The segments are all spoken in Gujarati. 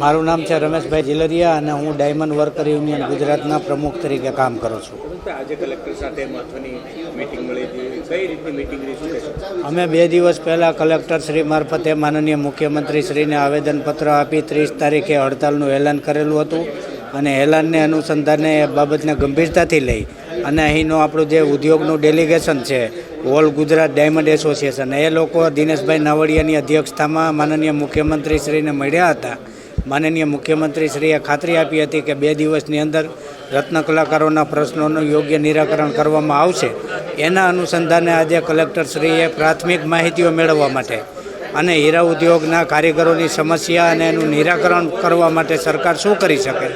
મારું નામ છે રમેશભાઈ જીલરિયા અને હું ડાયમંડ વર્કર યુનિયન ગુજરાતના પ્રમુખ તરીકે કામ કરું છું. આજે કલેક્ટર સાથે મહત્વની મીટિંગ મળી હતી, કઈ રીતની મીટિંગ રહી? અમે 2 દિવસ પહેલાં કલેક્ટર શ્રી મારફતે માનનીય મુખ્યમંત્રી શ્રીને આવેદનપત્ર આપી 30 તારીખે હડતાલનું એલાન કરેલું હતું અને એલાનને અનુસંધાને એ બાબતને ગંભીરતાથી લઈ અને અહીંનું આપણું જે ઉદ્યોગનું ડેલિગેશન છે ઓલ ગુજરાત ડાયમંડ એસોસિએશન, એ લોકો દિનેશભાઈ નાવડિયાની અધ્યક્ષતામાં માનનીય મુખ્યમંત્રી શ્રીને મળ્યા હતા. માનનીય મુખ્યમંત્રીશ્રીએ ખાતરી આપી હતી કે 2 દિવસની અંદર રત્ન કલાકારોના પ્રશ્નોનું યોગ્ય નિરાકરણ કરવામાં આવશે. એના અનુસંધાને આજે કલેક્ટરશ્રીએ પ્રાથમિક માહિતીઓ મેળવવા માટે અને હીરા ઉદ્યોગના કારીગરોની સમસ્યા અને એનું નિરાકરણ કરવા માટે સરકાર શું કરી શકે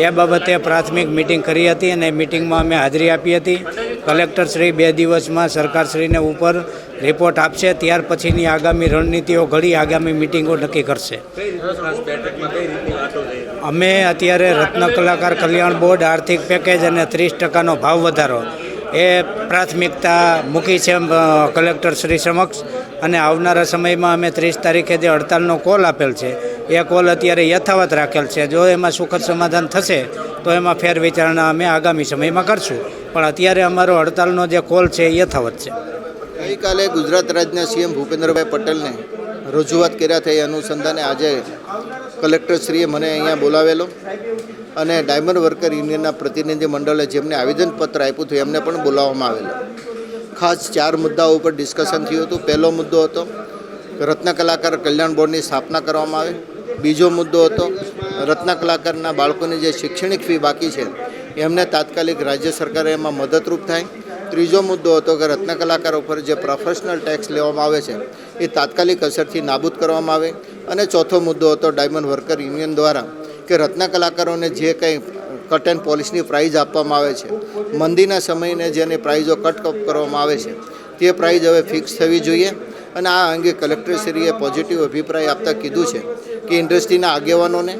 એ બાબતે પ્રાથમિક મિટિંગ કરી હતી અને મિટિંગમાં અમે હાજરી આપી હતી. કલેક્ટરશ્રી 2 દિવસમાં સરકારશ્રીને ઉપર રિપોર્ટ આપશે, ત્યાર પછીની આગામી રણનીતિઓ ઘડી આગામી મિટિંગો નક્કી કરશે. અમે અત્યારે રત્ન કલાકાર કલ્યાણ બોર્ડ આર્થિક પેકેજ અને 30% ભાવ વધારો એ પ્રાથમિકતા મૂકી છે કલેક્ટરશ્રી સમક્ષ અને આવનારા સમયમાં અમે 30 તારીખે જે હડતાલનો કોલ આપેલ છે એ કોલ અત્યારે યથાવત રાખેલ છે. જો એમાં સુખદ સમાધાન થશે તો એમાં ફેર વિચારણા અમે આગામી સમયમાં કરશું, પણ અત્યારે અમારો હડતાલનો જે કોલ છે એ યથાવત છે. ગઈકાલે ગુજરાત રાજ્યના સીએમ ભૂપેન્દ્રભાઈ પટેલને રજૂઆત કર્યા થઈ અનુસંધાને આજે કલેક્ટરશ્રીએ મને અહીંયા બોલાવેલો અને ડાયમંડ વર્કર યુનિયનના પ્રતિનિધિ મંડળે જેમને આવેદનપત્ર આપ્યું હતું એમને પણ બોલાવવામાં આવેલો. ખાસ 4 મુદ્દાઓ ઉપર ડિસ્કશન થયું હતું. પહેલો મુદ્દો હતો રત્ન કલાકાર કલ્યાણ બોર્ડની સ્થાપના કરવામાં આવે. બીજો મુદ્દો હતો રત્ન કલાકારના બાળકોની જે શૈક્ષણિક ફી બાકી છે એમને તાત્કાલિક રાજ્ય સરકારે એમાં મદદરૂપ થાય. ત્રીજો મુદ્દો હતો કે રત્ન કલાકારો પર જે પ્રોફેશનલ ટેક્સ લેવામાં આવે છે એ તાત્કાલિક અસરથી નાબૂદ કરવામાં આવે. અને ચોથો મુદ્દો હતો ડાયમંડ વર્કર યુનિયન દ્વારા કે રત્ન કલાકારોને જે કંઈ કટ એન્ડ પોલિશની પ્રાઇઝ આપવામાં આવે છે, મંદીના સમયને જેની પ્રાઇઝો કટ કરવામાં આવે છે તે પ્રાઇઝ હવે ફિક્સ થવી જોઈએ. અને આ અંગે કલેક્ટરશ્રીએ પોઝિટિવ અભિપ્રાય આપતા કીધું છે કે ઇન્ડસ્ટ્રીના આગેવાનોને,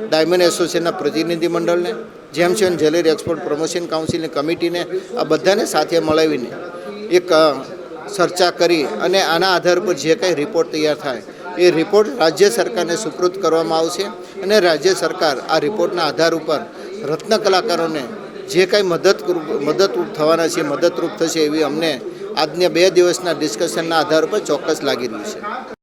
ડાયમંડ એસોસિએશનના પ્રતિનિધિ મંડળને, gems and jewellery export promotion કાઉન્સિલની કમિટીને આ બધાને સાથે મળાવીને એક ચર્ચા કરી અને આના આધાર પર જે કંઈ રિપોર્ટ તૈયાર થાય એ રિપોર્ટ રાજ્ય સરકારને સુપૃત કરવામાં આવશે અને રાજ્ય સરકાર આ રિપોર્ટના આધાર ઉપર રત્ન કલાકારોને જે કંઈ મદદરૂપ થવાના છે મદદરૂપ થશે એવી અમને આજના 2 દિવસના ડિસ્કશનના આધાર ઉપર ચોક્કસ લાગી રહ્યું છે.